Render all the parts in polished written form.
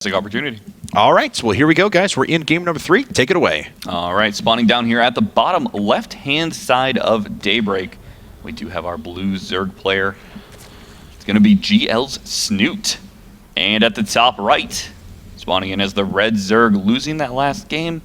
Opportunity. All right, well, here we go, guys. We're in game number 3. Take it away. All right, spawning down here at the bottom left-hand side of Daybreak, we do have our blue Zerg player. It's going to be GL's Snute. And at the top right, spawning in as the red Zerg, losing that last game.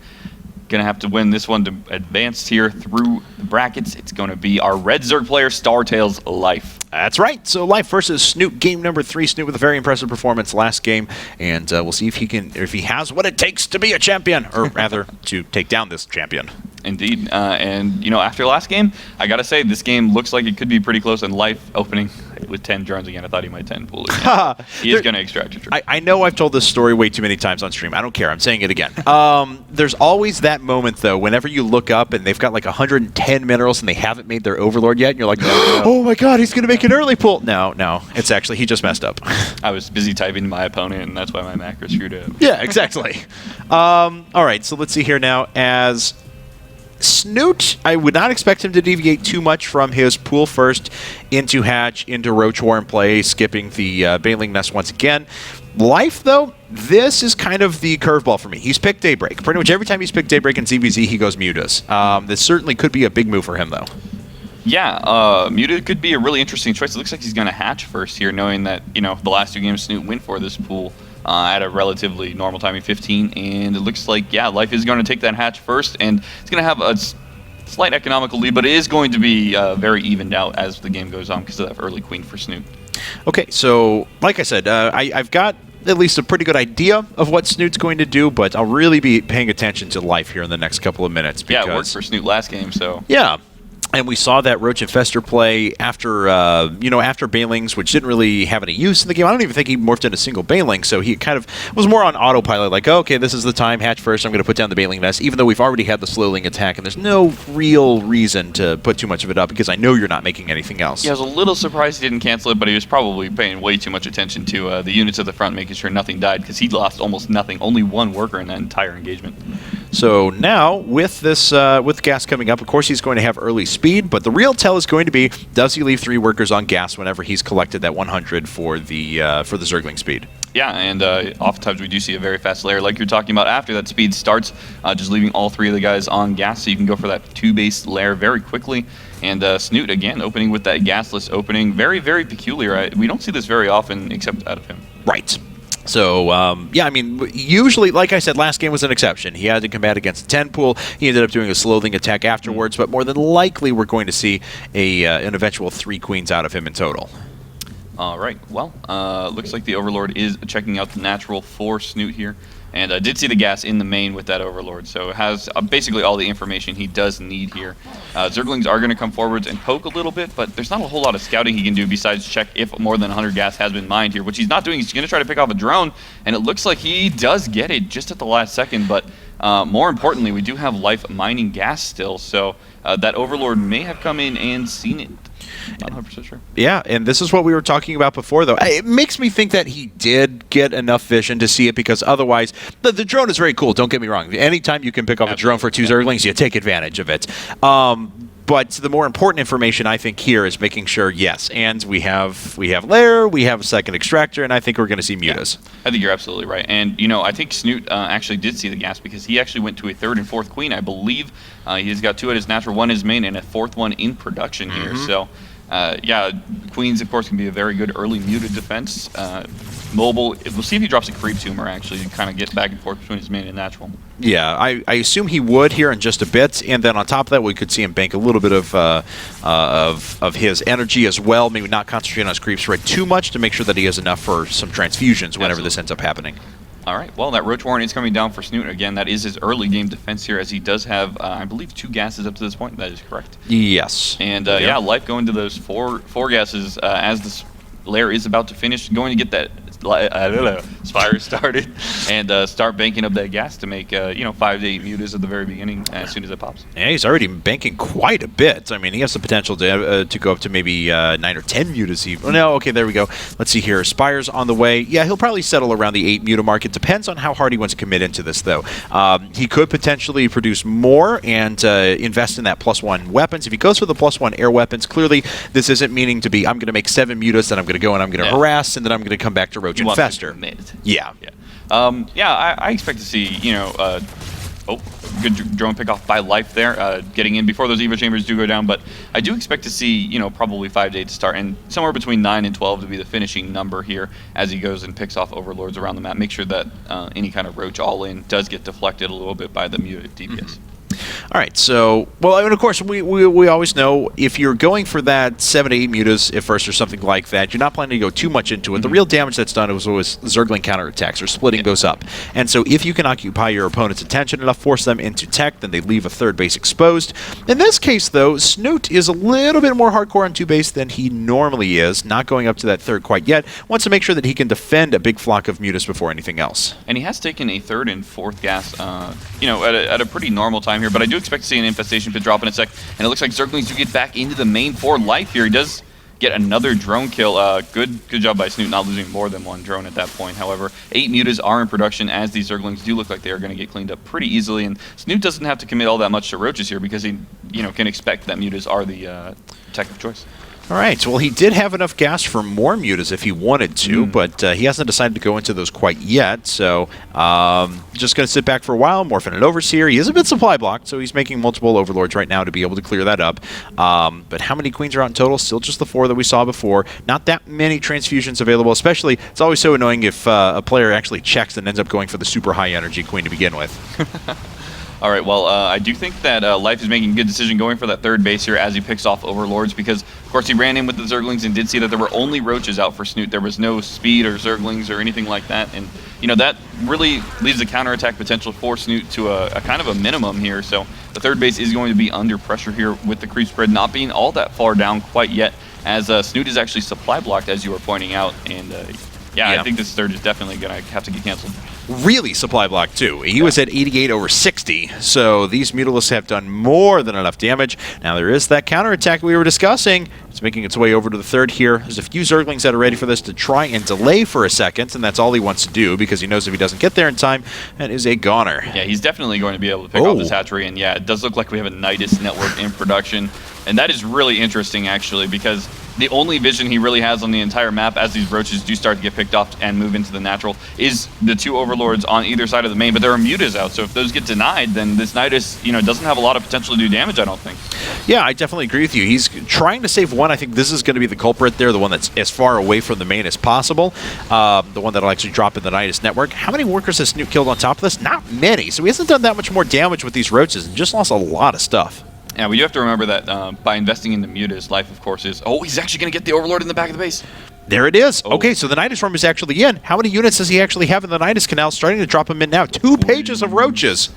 Going to have to win this one to advance here through the brackets. It's going to be our red Zerg player, StarTales Life. That's right. So Life versus Snute, game number 3. Snute with a very impressive performance last game, and we'll see if he has what it takes to be a champion, or rather, to take down this champion. Indeed, and you know, after last game, I gotta say this game looks like it could be pretty close. And Life opening with 10 drones again. I thought he might 10 pool again. He is gonna extract a drone. I know I've told this story way too many times on stream. I don't care. I'm saying it again. There's always that moment though, whenever you look up and they've got like 110 minerals and they haven't made their overlord yet, and you're like, oh my god, he's gonna make an early pull. No, it's actually he just messed up. I was busy typing to my opponent, and that's why my macro screwed up. Yeah, exactly. All right, so let's see here now as Snute, I would not expect him to deviate too much from his pool first into hatch, into roach warren play, skipping the baling nest once again. Life, though, this is kind of the curveball for me. He's picked Daybreak. Pretty much every time he's picked Daybreak in ZVZ, he goes Mutas. This certainly could be a big move for him, though. Yeah, Muta could be a really interesting choice. It looks like he's going to hatch first here, knowing that, you know, the last 2 games Snute went for this pool at a relatively normal timing 15, and it looks like, yeah, Life is going to take that hatch first, and it's going to have a slight economical lead, but it is going to be very evened out as the game goes on because of that early queen for Snute. Okay, so like I said, I've got at least a pretty good idea of what Snute's going to do, but I'll really be paying attention to Life here in the next couple of minutes. Because, yeah, it worked for Snute last game, so... Yeah. And we saw that Roach Infester play after, after Balings, which didn't really have any use in the game. I don't even think he morphed into single Baling, so he kind of was more on autopilot, like, oh, okay, this is the time, hatch first, I'm going to put down the Baling nest, even though we've already had the Slowling attack, and there's no real reason to put too much of it up, because I know you're not making anything else. Yeah, I was a little surprised he didn't cancel it, but he was probably paying way too much attention to the units at the front, making sure nothing died, because he lost almost nothing, only 1 worker in that entire engagement. So now, with this, with gas coming up, of course he's going to have early speed, but the real tell is going to be, does he leave 3 workers on gas whenever he's collected that 100 for the Zergling speed? Yeah, and oftentimes we do see a very fast layer, like you're talking about. After that speed starts, just leaving all 3 of the guys on gas, so you can go for that 2-base layer very quickly. And Snute, again, opening with that gasless opening, very, very peculiar. We don't see this very often, except out of him. Right. So, yeah, I mean, usually, like I said, last game was an exception. He had to combat against a 10 pool. He ended up doing a Slowling attack afterwards, but more than likely we're going to see an eventual 3 queens out of him in total. All right, well, looks like the Overlord is checking out the natural for Snute here. And I did see the gas in the main with that Overlord, so it has basically all the information he does need here. Zerglings are going to come forwards and poke a little bit, but there's not a whole lot of scouting he can do besides check if more than 100 gas has been mined here, which he's not doing. He's going to try to pick off a drone, and it looks like he does get it just at the last second, but more importantly, we do have Life mining gas still, so that Overlord may have come in and seen it. Not 100% sure. Yeah, and this is what we were talking about before, though. It makes me think that he did get enough vision to see it, because otherwise, the drone is very cool, don't get me wrong. Anytime you can pick off a drone for 2 Zerglings, you take advantage of it. But the more important information, I think, here is making sure, yes, and we have lair, we have a second extractor, and I think we're going to see Mutas. Yeah, I think you're absolutely right. And, you know, I think Snute actually did see the gas, because he actually went to a 3rd and 4th queen, I believe. He's got 2 at his natural, 1 his main, and a 4th one in production here. So, yeah, queens, of course, can be a very good early muted defense. Mobile, we'll see if he drops a creep tumor, actually, to kind of get back and forth between his main and natural. Yeah, I assume he would here in just a bit, and then on top of that, we could see him bank a little bit of his energy as well. Maybe not concentrate on his creep spread too much to make sure that he has enough for some transfusions whenever this ends up happening. All right, well, that Roach Warren is coming down for Snute. Again, that is his early game defense here, as he does have, I believe, 2 gases up to this point. That is correct. Yes. And, yeah, Life going to those four gases as this layer is about to finish, going to get that Spire started and start banking up that gas to make 5 to 8 mutas at the very beginning as soon as it pops. Yeah, he's already banking quite a bit. I mean, he has the potential to go up to maybe 9 or 10 mutas even. Oh, no, okay, there we go. Let's see here. Spire's on the way. Yeah, he'll probably settle around the 8 muta mark. It depends on how hard he wants to commit into this, though. He could potentially produce more and invest in that +1 weapons. If he goes for the +1 air weapons, clearly this isn't meaning to be, I'm going to make 7 mutas, then I'm going to go and I'm going to harass, and then I'm going to come back to Roach Infester. Yeah. Yeah, I expect to see, oh, good drone pickoff by Life there, getting in before those Evo Chambers do go down. But I do expect to see, probably 5 to 8 to start, and somewhere between 9 and 12 to be the finishing number here as he goes and picks off Overlords around the map. Make sure that any kind of Roach all-in does get deflected a little bit by the muted DPS. All right, so, well, I mean, of course, we always know if you're going for that 7 to 8 mutas at first or something like that, you're not planning to go too much into it. The real damage that's done was always Zergling counterattacks or splitting those up. And so if you can occupy your opponent's attention enough, force them into tech, then they leave a third base exposed. In this case, though, Snute is a little bit more hardcore on 2 base than he normally is, not going up to that third quite yet. Wants to make sure that he can defend a big flock of mutas before anything else. And he has taken a 3rd and 4th gas, at a pretty normal time here, but I do expect to see an Infestation Pit drop in a sec, and it looks like Zerglings do get back into the main for Life here. He does get another drone kill. Good job by Snute not losing more than 1 drone at that point. However, 8 mutas are in production as these Zerglings do look like they are going to get cleaned up pretty easily, and Snute doesn't have to commit all that much to Roaches here because he can expect that mutas are the tech of choice. All right, well, he did have enough gas for more mutas if he wanted to, but he hasn't decided to go into those quite yet, so just going to sit back for a while, morphing an Overseer. He is a bit supply blocked, so he's making multiple Overlords right now to be able to clear that up. But how many Queens are out in total? Still just the 4 that we saw before. Not that many transfusions available, especially, it's always so annoying if a player actually checks and ends up going for the super high energy Queen to begin with. All right, well, I do think that Life is making a good decision going for that 3rd base here as he picks off Overlords because, of course, he ran in with the Zerglings and did see that there were only Roaches out for Snute. There was no speed or Zerglings or anything like that, and, that really leaves the counterattack potential for Snute to a kind of a minimum here. So the 3rd base is going to be under pressure here with the creep spread not being all that far down quite yet, as Snute is actually supply blocked, as you were pointing out, and yeah, I think this 3rd is definitely going to have to get canceled. Really supply blocked, too. He was at 88 over 60, so these Mutalisks have done more than enough damage. Now, there is that counterattack we were discussing. It's making its way over to the 3rd here. There's a few Zerglings that are ready for this to try and delay for a second, and that's all he wants to do because he knows if he doesn't get there in time, that is a goner. Yeah, he's definitely going to be able to pick off this hatchery, and yeah, it does look like we have a Nidus network in production, and that is really interesting, actually, because the only vision he really has on the entire map as these Roaches do start to get picked off and move into the natural is the 2 Overlords on either side of the main, but there are mutas out, so if those get denied, then this Nidus, doesn't have a lot of potential to do damage, I don't think. Yeah, I definitely agree with you. He's trying to save 1. I think this is going to be the culprit there, the one that's as far away from the main as possible, the one that'll actually drop in the Nidus network. How many workers has Snute killed on top of this? Not many, so he hasn't done that much more damage with these Roaches and just lost a lot of stuff. Yeah, we do have to remember that by investing in the mutas, Life, of course, is... Oh, he's actually going to get the Overlord in the back of the base. There it is. Okay, so the Nidus Swarm is actually in. How many units does he actually have in the Nidus Canal? Starting to drop him in now. 2 pages of Roaches.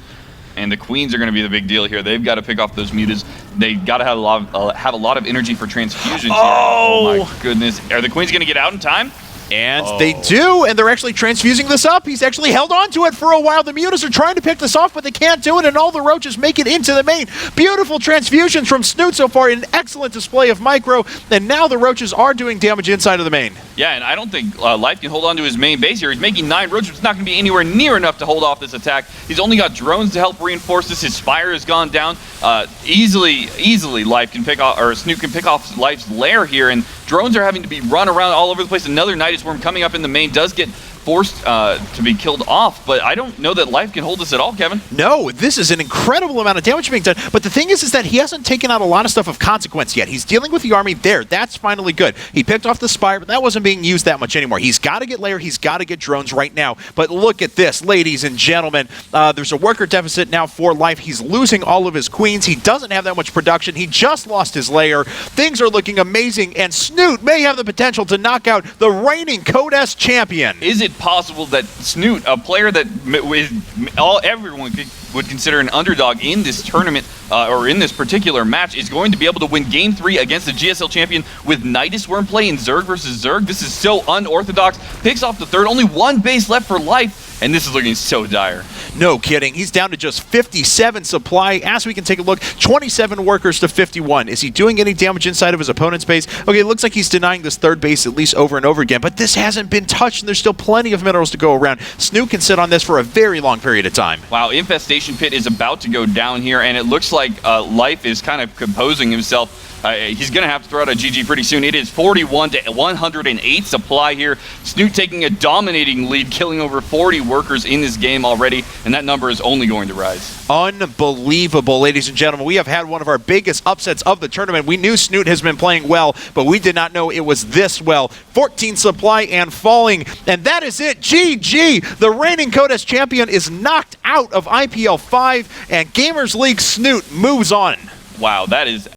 And the Queens are going to be the big deal here. They've got to pick off those mutas. They got to have a lot of energy for transfusions here. Oh my goodness! Are the Queens going to get out in time? And they do, and they're actually transfusing this up. He's actually held on to it for a while. The mutas are trying to pick this off, but they can't do it, and all the Roaches make it into the main. Beautiful transfusions from Snute so far, an excellent display of micro, and now the Roaches are doing damage inside of the main. Yeah, and I don't think Life can hold on to his main base here. He's making 9 Roaches. It's not going to be anywhere near enough to hold off this attack. He's only got drones to help reinforce this. His Spire has gone down. Easily Life can pick off, or Snute can pick off Life's lair here, and drones are having to be run around all over the place. Another Nidus Worm coming up in the main does get forced to be killed off, but I don't know that Life can hold this at all, Kevin. No, this is an incredible amount of damage being done, but the thing is that he hasn't taken out a lot of stuff of consequence yet. He's dealing with the army there. That's finally good. He picked off the Spire, but that wasn't being used that much anymore. He's got to get lair. He's got to get drones right now, but look at this, ladies and gentlemen. There's a worker deficit now for Life. He's losing all of his Queens. He doesn't have that much production. He just lost his lair. Things are looking amazing, and Snute may have the potential to knock out the reigning Code S champion. Is it possible that Snute, a player that everyone would consider an underdog in this tournament or in this particular match, is going to be able to win Game 3 against the GSL champion with Nidus Worm play in Zerg versus Zerg? This is so unorthodox. Picks off the 3rd, only 1 base left for Life, and this is looking so dire. No kidding. He's down to just 57 supply. As we can take a look, 27 workers to 51. Is he doing any damage inside of his opponent's base? Okay, it looks like he's denying this 3rd base at least over and over again, but this hasn't been touched, and there's still plenty of minerals to go around. Snute can sit on this for a very long period of time. Wow, Infestation Pit is about to go down here, and it looks like Life is kind of composing himself. He's going to have to throw out a GG pretty soon. It is 41 to 108 supply here. Snute taking a dominating lead, killing over 40 workers in this game already, and that number is only going to rise. Unbelievable, ladies and gentlemen. We have had one of our biggest upsets of the tournament. We knew Snute has been playing well, but we did not know it was this well. 14 supply and falling, and that is it. GG! The reigning Codes champion is knocked out of IPL 5, and Gamers League Snute moves on. Wow, that is